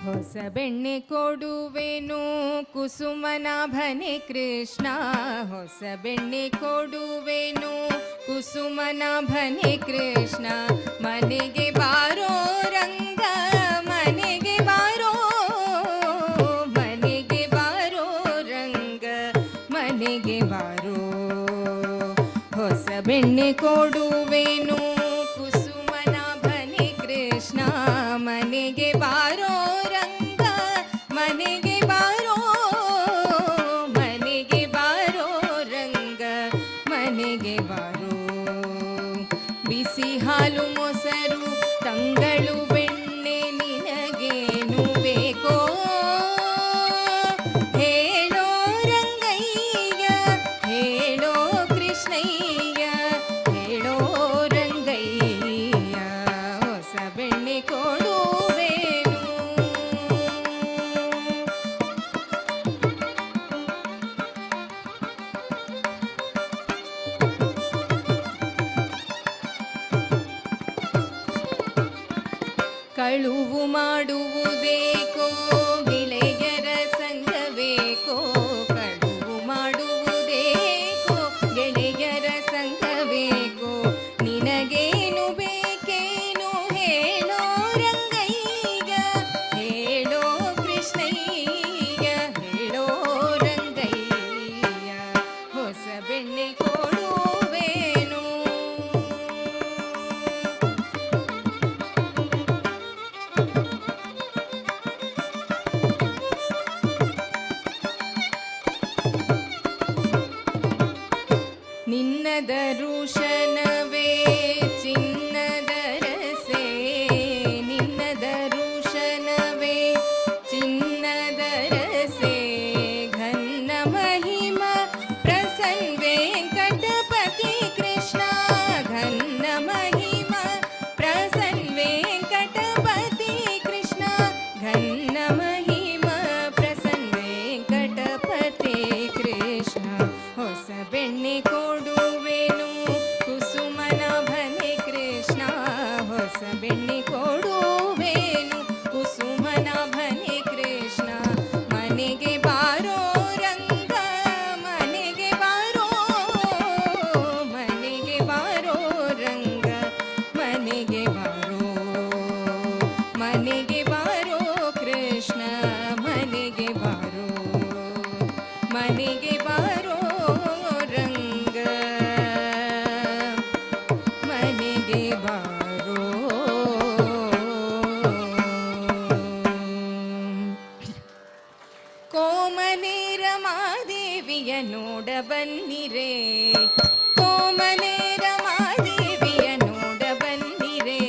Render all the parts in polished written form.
ಹೊಸ ಬೆಣ್ಣೆ ಕೊಡುವೆನು ಕುಸುಮನಾಭನೆ ಕೃಷ್ಣ, ಹೊಸ ಬೆಣ್ಣೆ ಕೊಡುವೆನು ಕುಸುಮನಾಭನೆ ಕೃಷ್ಣ. ಮನೆಗೆ ಬಾರೋ ರಂಗ, ಮನೆಗೆ ಬಾರೋ, ಮನೆಗೆ ಬಾರೋ ರಂಗ, ಮನೆಗೆ ಬಾರೋ. ಹೊಸ ಬೆಣ್ಣೆ ಕೊಡುವೆನು ಕುಸುಮನಾಭನೆ ಕೃಷ್ಣ, ಮನೆಗೆ ಬಾರೋ ರಂಗ, ಮನೆಗೆ ಬಾರೋ, ಮನೆಗೆ ಬಾರೋ ರಂಗ, ಮನೆಗೆ ಬಾರೋ. ಬಿಸಿ ಹಾಲು ಮೊಸರು ತಂಗಳು ಬೆಣ್ಣೆ ನಿನಗೇನು ಬೇಕೋ ಹೇಳೋ ರಂಗಯ್ಯ, ಹೇಳೋ ಕೃಷ್ಣಯ್ಯ, ಹೇಳೋ ರಂಗಯ್ಯ. ಹೊಸ ಬೆಣ್ಣೆ ಕೊಡುವೆನು. ಕಳುವು ಮಾಡುವುದೇಕೋ ಗೆಳೆಯರ ಸಂಘವೇಕೋ, ಕಳುವು ಮಾಡುವುದೇಕೋ ಗೆಳೆಯರ ಸಂಘವೇಕೋ. ನಿನಗೇನು ಬೇಕೇನು ಹೇಳೋ ರಂಗಯ್ಯ, ಹೇಳೋ ಕೃಷ್ಣಯ್ಯ, ಹೇಳೋ ರಂಗಯ್ಯ. ಹೊಸ ಬೆಣ್ಣೆ ಕೊಡುವೆನು. ನಿನ್ನ ದರುಶನವೇ ಚಿನ್ನದ ರಸೆ, ನಿನ್ನ ದರುಶನವೇ ಚಿನ್ನದ ರಸೆ. ಘನ್ನ ಮಹಿಮ ಪ್ರಸನ್ನ ವೆಂಕಟಪತಿ ಕೃಷ್ಣ, ಘನ್ನ ಮಹಿಮ ಪ್ರಸನ್ನ ವೆಂಕಟಪತಿ ಕೃಷ್ಣ, ಘನ್ನ ಮಹಿಮ ಪ್ರಸನ್ನ ವೆಂಕಟಪತಿ ಕೃಷ್ಣ. ಹೊಸ ಬೆಣ್ಣೆ ಕೊಡುವೆನು ಕುಸುಮನಾಭನೆ ಕೃಷ್ಣ, ಹೊಸ ಬೆಣ್ಣೆ ಕೊಡುವೆನು ಕುಸುಮನಾಭನೆ ಕೃಷ್ಣ. ಮನೆಗೆ ಬಾರೋ ರಂಗ, ಮನೆಗೆ ಬಾರೋ, ಮನೆಗೆ ಬಾರೋ ರಂಗ, ಮನೆಗೆ ಬಾರೋ, ಮನೆಗೆ ಬಾರೋ ಕೃಷ್ಣ, ಮನೆಗೆ ಬಾರೋ, ಮನೆಗೆ ಬಾರೋ ರಂಗ, ಮನೆಗೆ ಬಾರೋ. ಕೋಮನೇರ ಮಾದೇವಿಯ ನೋಡ ಬನ್ನಿರೆ, ಕೋಮನೇರ ಮಾದೇವಿಯ ನೋಡ ಬನ್ನಿರೆ.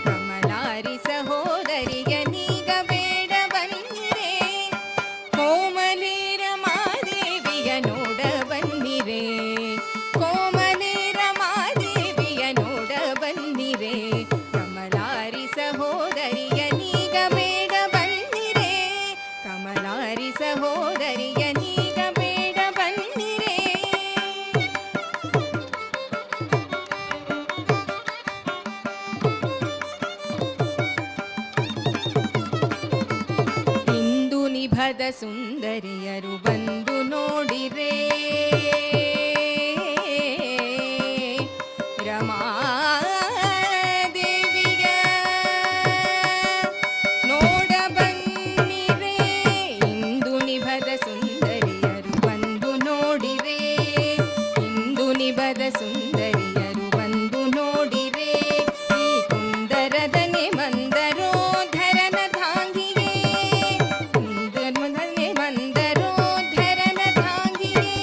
ಕಮಲಾರಿ ಸಹೋದರಿಯ ನೀಗ ಬೇಡ ಬನ್ನಿರೆ, ಕೋಮನೇರ ಮಾದೇವಿಯ ನೋಡ ಬನ್ನಿರೆ, ಕೋಮನೇರ ಮಾದೇವಿಯ ನೋಡ ಬನ್ನಿರೆ. ಕಮಲಾರಿ ಸಹೋದರಿಯ ನೀಗ ಬೇಡ ಬನ್ನಿರೆ, ಕಮಲಾರಿ ಸಹೋದರಿಯ ನೀಗ ಬೇಡ ಬನ್ನಿರೆ. ಇಂದು ನಿಭದ ಸುಂದರಿಯರು ಬಂದು ನೋಡಿರೆ, ರಮಾದೇವಿಯ ನೋಡ ಬನ್ನಿರೆ. ಇಂದು ನಿಭದ ಸುಂದರಿಯರು ಬಂದು ನೋಡಿರೆ, ಇಂದು ನಿಭದ ಸುಂದರಿಯರು ಬಂದು ನೋಡಿರೆ. ಈ ಕುಂದರದನೆ ಮಂದರೋಧರನ ಧಾಂಗಿಗೆ, ಕುಂದರದನೆ ಮಂದರೋಧರನ ಧಾಂಗಿಗೆ.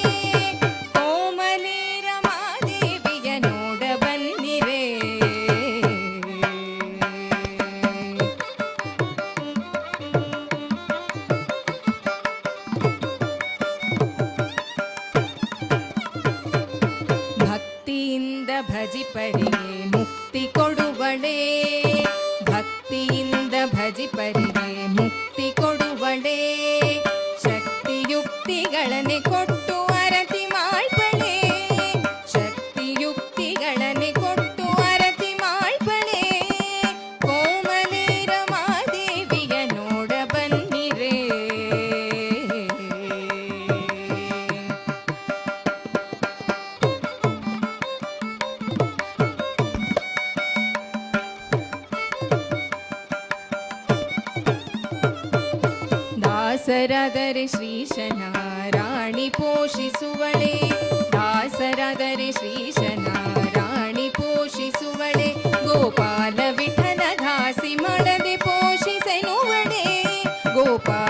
ದಾಸರಾದರೆ ಶ್ರೀಶನ ರಾಣಿ ಪೋಷಿಸುವಳೆ, ದಾಸರಾದರೆ ಶ್ರೀಶನ ರಾಣಿ ಪೋಷಿಸುವಳೆ, ಗೋಪಾಲ ವಿಠಲ ದಾಸಿ ಮಾಡದೆ ಪೋಷಿಸೆನುವಳೆ, ಗೋಪಾಲ